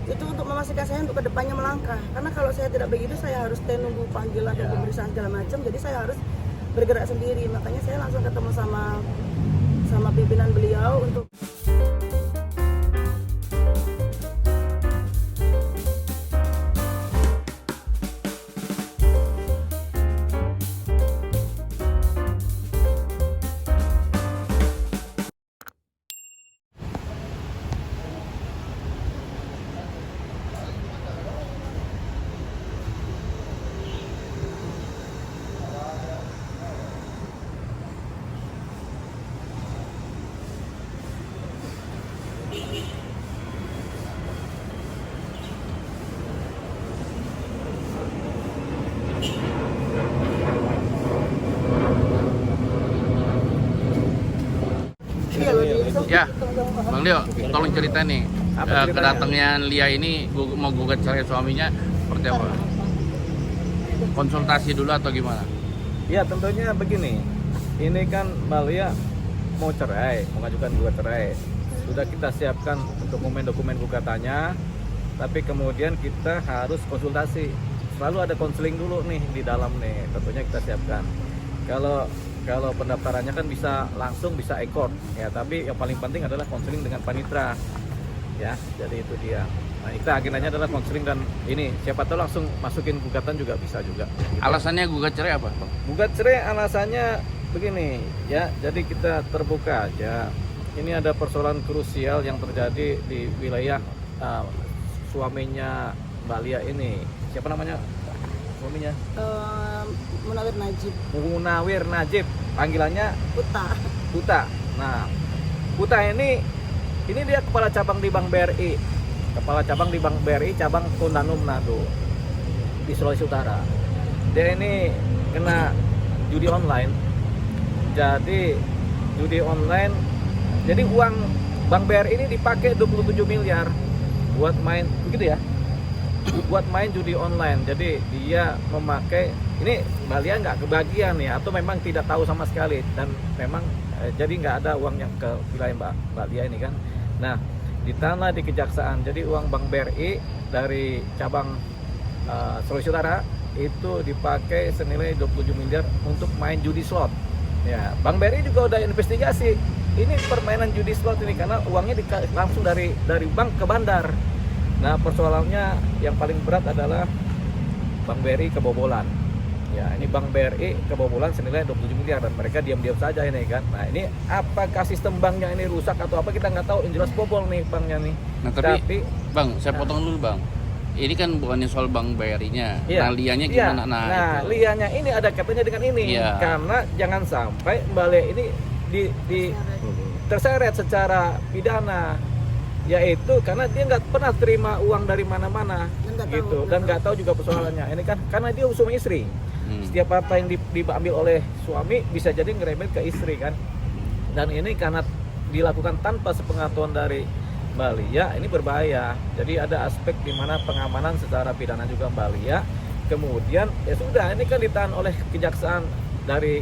itu untuk memastikan saya untuk kedepannya melangkah, karena kalau saya tidak begitu saya harus nunggu panggilan dan pemeriksaan segala macam, jadi saya harus bergerak sendiri. Makanya saya langsung ketemu sama pimpinan beliau untuk Ya, Bang Leo, tolong cerita nih, kedatangan Lia ini mau gugat cerai suaminya seperti apa? Konsultasi dulu atau gimana? Ya tentunya begini, ini kan Mbak Lia mau cerai, mengajukan gugat cerai. Sudah kita siapkan dokumen gugatannya, tapi kemudian kita harus konsultasi. Selalu ada konseling dulu nih di dalam nih, tentunya kita siapkan. Kalau pendaftarannya kan bisa langsung, bisa ekor ya, tapi yang paling penting adalah konseling dengan panitra ya, jadi itu dia. Nah kita agendanya adalah konseling dan ini siapa tahu langsung masukin gugatan juga bisa juga gitu. Alasannya gugat cerai apa? Gugat cerai alasannya begini ya, jadi kita terbuka aja. Ini ada persoalan krusial yang terjadi di wilayah suaminya Mbak Lia ini. Siapa namanya suaminya? Munawir Najib, panggilannya Puta. Nah, Puta ini dia kepala cabang di Bank BRI, cabang Tondano Manado di Sulawesi Utara. Dia ini kena judi online. Jadi uang Bank BRI ini dipakai 27 miliar buat main, begitu ya? Buat main judi online. Jadi dia memakai ini, Mbak Lia nggak kebagian ya, atau memang tidak tahu sama sekali, dan memang jadi nggak ada uang yang ke wilayah Mbak Lia ini kan. Nah ditahan di kejaksaan, jadi uang Bank BRI dari cabang Sulawesi Utara itu dipakai senilai 27 miliar untuk main judi slot ya. Bank BRI juga udah investigasi ini permainan judi slot ini, karena uangnya langsung dari bank ke bandar. Nah persoalannya yang paling berat adalah Bank BRI kebobolan. Ya ini Bank BRI kebobolan senilai 27 miliar dan mereka diam-diam saja ini kan. Nah ini apakah sistem banknya ini rusak atau apa kita nggak tahu, yang jelas bobol nih banknya nih. Nah tapi Bang, saya potong dulu Bang. Ini kan bukannya soal Bank BRI-nya. Iya, Nah Lianya gimana? iya. Nah Lianya ini ada kaitannya dengan ini. Iya. Karena jangan sampai Mbak Lia ini terseret secara pidana, yaitu karena dia nggak pernah terima uang dari mana-mana gitu, dan nggak tahu juga persoalannya. Ini kan karena dia suami istri. Setiap apa yang diambil oleh suami bisa jadi ngerembet ke istri kan. Dan ini karena dilakukan tanpa sepengetahuan dari Mbak Lia, ini berbahaya. Jadi ada aspek di mana pengamanan secara pidana juga Mbak Lia. Kemudian ya sudah, ini kan ditahan oleh kejaksaan dari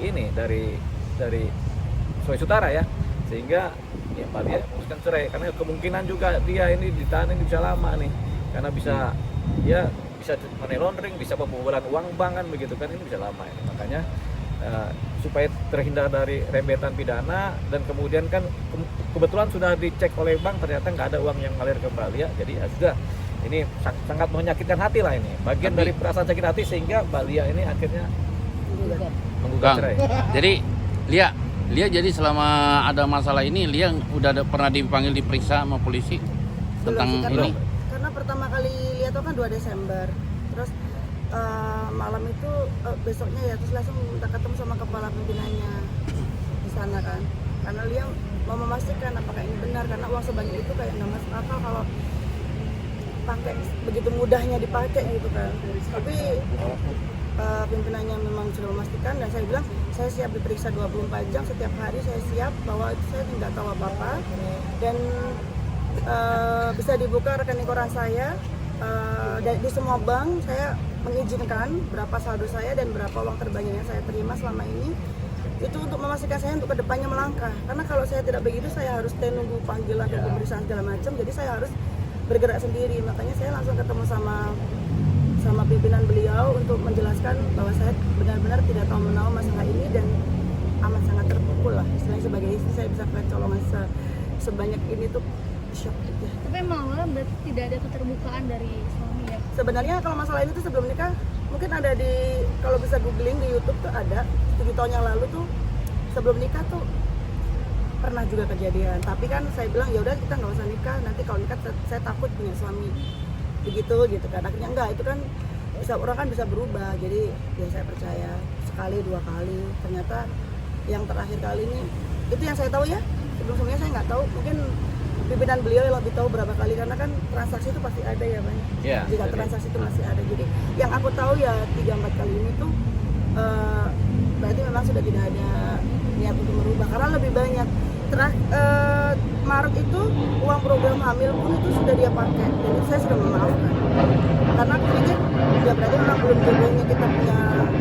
Sulawesi Utara ya, sehingga ya Mbak Lia memutuskan cerai. Karena kemungkinan juga dia ini ditahan ini bisa lama nih, karena bisa bisa money laundering, bisa pembobolan uang bank kan begitu kan, ini bisa lama ini. Makanya supaya terhindar dari rembetan pidana, dan kemudian kan kebetulan sudah dicek oleh bank ternyata nggak ada uang yang ngalir ke Mbak Lia, jadi ya sudah, ini sangat menyakitkan hati lah, ini bagian dari perasaan sakit hati sehingga Mbak Lia ini akhirnya menggugat cerai. Jadi Lia jadi selama ada masalah ini Lia udah pernah dipanggil diperiksa sama polisi tentang ini? Karena pertama kali lihat itu kan 2 Desember, terus malam itu besoknya ya, terus langsung minta ketemu sama kepala pimpinannya di sana kan, karena Lia mau memastikan apakah ini benar, karena uang sebanyak itu kayak nggak masuk akal kalau pakai begitu mudahnya dipakai gitu kan. Tapi pimpinannya memang sudah memastikan, dan saya bilang saya siap diperiksa 24 jam setiap hari, saya siap bahwa itu saya tidak tahu apa-apa, dan bisa dibuka rekening koran saya, dan di semua bank saya mengizinkan berapa saldo saya dan berapa uang terbanyak yang saya terima selama ini, itu untuk memastikan saya untuk kedepannya melangkah. Karena kalau saya tidak begitu, saya harus nunggu panggilan dan pemeriksaan segala macam, jadi saya harus bergerak sendiri. Makanya saya langsung ketemu sama pimpinan beliau untuk menjelaskan bahwa saya benar-benar tidak tahu menahu masalah ini dan amat sangat terpukul lah. Istilahnya sebagai istri saya bisa kecolongan sebanyak ini tuh shock gitu. Tapi emang awalnya berarti tidak ada keterbukaan dari suami ya? Sebenarnya kalau masalah ini tuh sebelum nikah mungkin ada kalau bisa googling di YouTube tuh ada 7 tahun yang lalu tuh sebelum nikah tuh pernah juga kejadian. Tapi kan saya bilang ya udah kita nggak usah nikah, nanti kalau nikah saya takut punya suami begitu gitu kan. Akhirnya enggak, itu kan orang kan bisa berubah. Jadi ya saya percaya sekali 2 kali. Ternyata yang terakhir kali ini itu yang saya tahu ya. Sebelumnya saya nggak tahu, mungkin pimpinan beliau yang lebih tahu berapa kali karena kan transaksi itu pasti ada ya Bang. Iya, Jika jadi- transaksi itu masih ada. Jadi yang aku tahu ya 3-4 kali ini tuh berarti memang sudah tidak ada niat untuk merubah karena lebih banyak. Maret itu uang program hamil pun itu sudah dia pakai dan itu saya sudah memaafkan karena aku pikir ya berarti memang belum jodohnya kita punya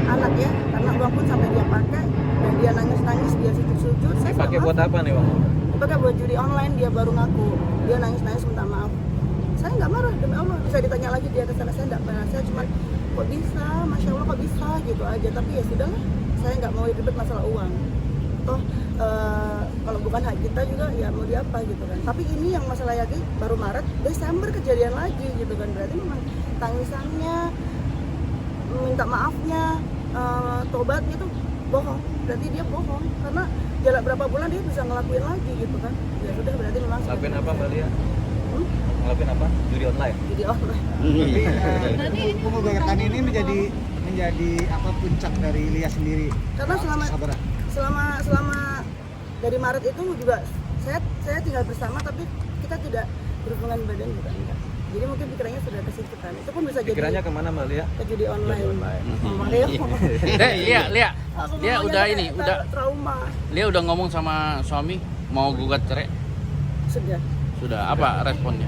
anak ya, karena uang pun sampai dia pakai dan dia nangis-nangis, dia sujud-sujud. Saya Pakai buat apa nih bang? dipakai buat judi online. Dia baru ngaku, dia nangis-nangis minta maaf. Saya nggak marah, demi Allah. Bisa ditanya lagi dia ke sana, saya nggak marah. Saya cuma kok bisa, masya Allah kok bisa gitu aja. Tapi ya sudahlah, saya nggak mau ribet masalah uang. Toh kalau bukan hak kita juga ya mau diapa gitu kan. Tapi ini yang masalah lagi baru Maret, Desember kejadian lagi gitu kan. Berarti memang tangisannya, minta maafnya, tobatnya tuh bohong. Berarti dia bohong karena jalan berapa bulan dia bisa ngelakuin lagi gitu kan. Ya sudah, berarti memang Ngelakuin apa Mbak Lia? Hmm? Ngelakuin apa? Judi online? Jadi online. Berarti ini Pengobatan ini menjadi apa puncak dari Lia sendiri? Karena selama dari Maret itu juga saya tinggal bersama tapi kita tidak berhubungan badan juga enggak. Jadi mungkin pikirannya sudah ke situ kan. Itu pun bisa jadi Pikirannya kemana Mbak Lia? ke judi online. Judi online. Makanya Lia aku Lia ngomongnya udah kayak ini, udah trauma. Lia udah ngomong sama suami mau gugat cerai. Sudah. Sudah, apa responnya?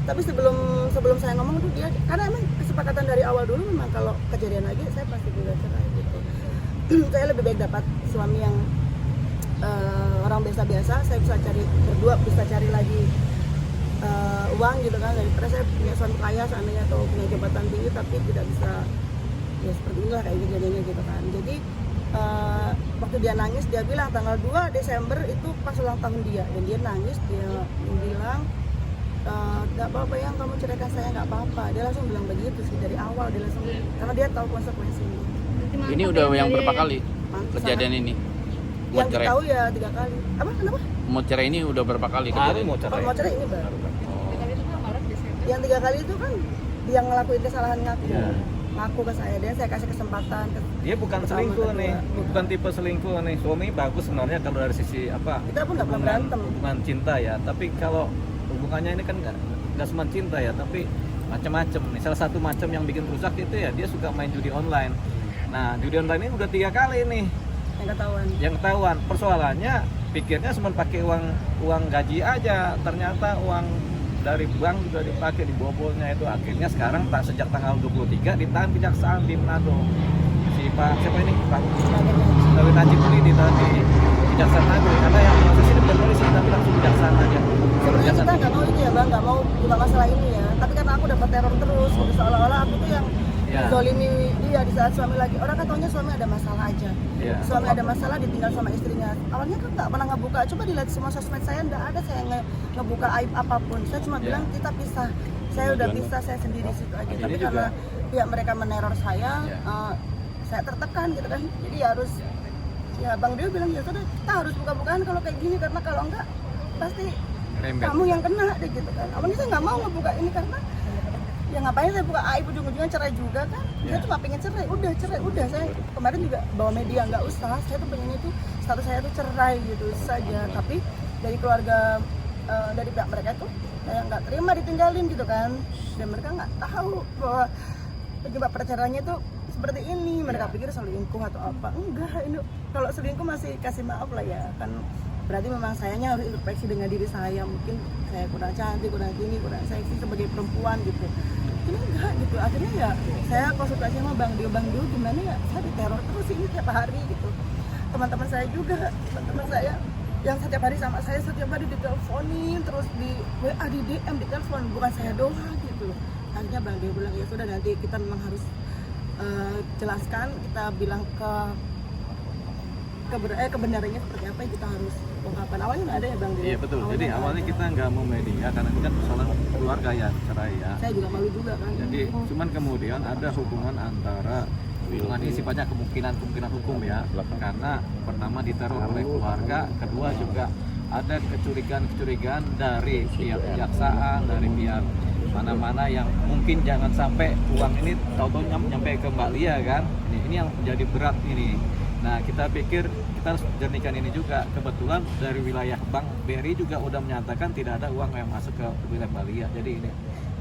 Tapi sebelum saya ngomong tuh dia, karena emang kesepakatan dari awal dulu memang kalau kejadian lagi saya pasti juga cerai gitu. Saya lebih baik dapat suami yang orang biasa-biasa, saya bisa cari berdua, bisa cari lagi uang gitu kan, daripada saya punya suami kaya seandainya atau punya jabatan tinggi tapi tidak bisa ya seperti inilah kayak kejadiannya gitu kan. Jadi waktu dia nangis dia bilang tanggal 2 Desember itu pas ulang tahun dia, dan dia nangis, dia bilang nggak apa-apa yang kamu ceraikan saya, nggak apa-apa. Dia langsung bilang begitu sih dari awal, dia langsung, karena dia tahu konsekuensinya. Ini udah yang berapa kali kejadian ini? Mau Yang cerai? tahu ya 3 kali. Apa? Kenapa? Mau cerai ini udah berapa kali Hari kejadian? mau Kalau cerai. mau cerai ini baru. Tapi itu kan Maret Desember. Yang 3 kali itu kan yang ngelakuin kesalahan ngaku. Iya. Ngaku ke saya, dan saya kasih kesempatan ke Dia bukan pertama, selingkuh kedua. nih, bukan tipe selingkuh nih. Suami bagus sebenarnya kalau dari sisi apa? Kita pun nggak pernah berantem. Hubungan cinta ya, tapi kalau hubungannya ini kan nggak cuma cinta ya, tapi macam-macam. Nih salah satu macam yang bikin rusak itu ya dia suka main judi online. Nah judi online ini udah 3 kali nih yang ketahuan. yang ketahuan. Persoalannya pikirnya cuma pakai uang gaji aja, ternyata uang dari bank juga dipakai, dibobolnya itu. Akhirnya sekarang sejak tanggal 23 ditahan kejaksaan di Manado. Si Pak siapa ini? Pak Dawit Najib ini ditahan di kejaksaan Manado karena yang proses ini bukan polisi tapi langsung kejaksaan aja. Sebenarnya kita nggak mau itu ya bang, nggak mau buka masalah ini ya. Tapi karena aku dapat teror terus, gitu. Seolah-olah aku tuh yang Ya. zolimi dia di saat suami lagi. Orang katanya suami ada masalah aja. Ya. Suami ada masalah ditinggal sama istrinya. Awalnya kan nggak pernah ngebuka. Coba dilihat semua sosmed saya, nggak ada saya ngebuka aib apapun. Saya cuma Ya. bilang kita pisah. Saya udah pisah, saya sendiri situ aja. Ini Tapi juga. karena pihak mereka meneror saya, Ya. saya tertekan gitu kan. Jadi ya harus, ya Bang Dio bilang ya sudah kita harus buka-bukaan kalau kayak gini, karena kalau enggak pasti Rembet. kamu yang kena deh gitu kan. Awalnya saya nggak mau ngebuka ini karena ya ngapain saya buka aib, ujung-ujungnya cerai juga kan. Saya cuma pengen cerai, udah saya kemarin juga bawa media, nggak usah, saya tuh pengen itu status saya tuh cerai gitu saja. Tapi dari keluarga, dari pihak mereka tuh saya nggak terima ditinggalin gitu kan, dan mereka nggak tahu bahwa penyebab perceraiannya tuh seperti ini. Mereka pikir selingkuh atau apa, enggak. Ini kalau selingkuh masih kasih maaf lah ya kan, berarti memang sayanya harus introspeksi dengan diri saya. Mungkin saya kurang cantik, kurang tinggi, kurang seksi sebagai perempuan gitu. Ini enggak gitu. Akhirnya ya saya konsultasi sama Bang Dio gimana ya, saya diteror terus ini tiap hari gitu. Teman-teman saya juga, teman-teman saya yang setiap hari sama saya, setiap hari diteleponin, terus di WA, di DM, di telepon, bukan saya doang gitu. Akhirnya Bang Dewa bilang ya sudah, nanti kita memang harus jelaskan, kita bilang kebenarannya seperti apa yang kita harus ungkapkan. Awalnya nggak ada ya Bang Dewa? Iya betul. Jadi nggak awalnya ada. kita nggak mau media karena ini kan persoalan keluarga ya, cerai ya. Saya juga malu juga kan. Jadi cuman kemudian ada hubungan antara hubungan ini sifatnya kemungkinan hukum ya, karena pertama diteror oleh keluarga, kedua juga ada kecurigaan dari pihak kejaksaan, dari pihak mana-mana yang mungkin jangan sampai uang ini tahu-tahu nyampe ke Mbak Lia kan. Ini yang menjadi berat ini. Nah, kita pikir kita harus jernihkan ini juga. Kebetulan dari wilayah Bank BRI juga udah menyatakan tidak ada uang yang masuk ke wilayah Mbak Lia. Jadi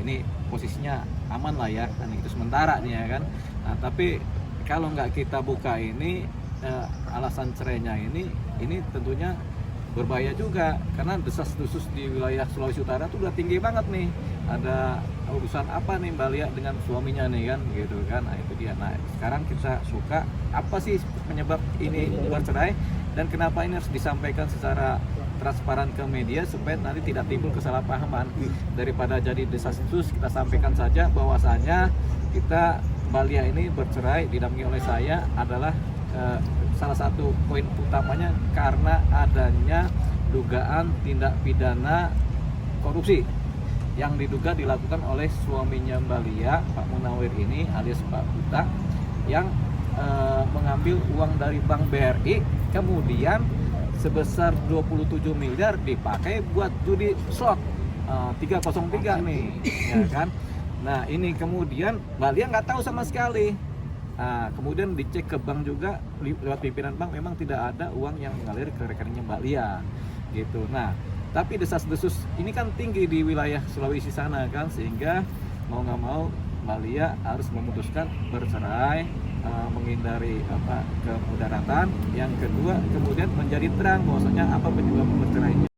ini posisinya aman lah ya, dan itu sementara nih ya kan. Nah, tapi kalau nggak kita buka ini alasan cerainya ini tentunya berbahaya juga, karena desas-desus di wilayah Sulawesi Utara tuh udah tinggi banget nih. Ada urusan apa nih Mbak Lia dengan suaminya nih kan, gitu kan. Nah itu dia. Nah sekarang kita suka apa sih penyebab ini bercerai dan kenapa ini harus disampaikan secara transparan ke media supaya nanti tidak timbul kesalahpahaman. Daripada jadi desas-desus, kita sampaikan saja bahwasanya kita Mbak Lia ini bercerai didampingi oleh saya adalah salah satu poin utamanya karena adanya dugaan tindak pidana korupsi yang diduga dilakukan oleh suaminya Mbak Lia, Pak Munawir ini alias Pak Buta, yang mengambil uang dari Bank BRI kemudian sebesar 27 miliar dipakai buat judi slot 303 nih ya kan. Nah ini kemudian Mbak Lia nggak tahu sama sekali. Nah, kemudian dicek ke bank juga lewat pimpinan bank, memang tidak ada uang yang mengalir ke rekeningnya Mbak Lia gitu. Nah tapi desas-desus ini kan tinggi di wilayah Sulawesi sana kan, sehingga mau nggak mau Mbak Lia harus memutuskan bercerai, menghindari kemudaratan. Yang kedua kemudian menjadi terang bahwasanya apa penyebab bercerainya.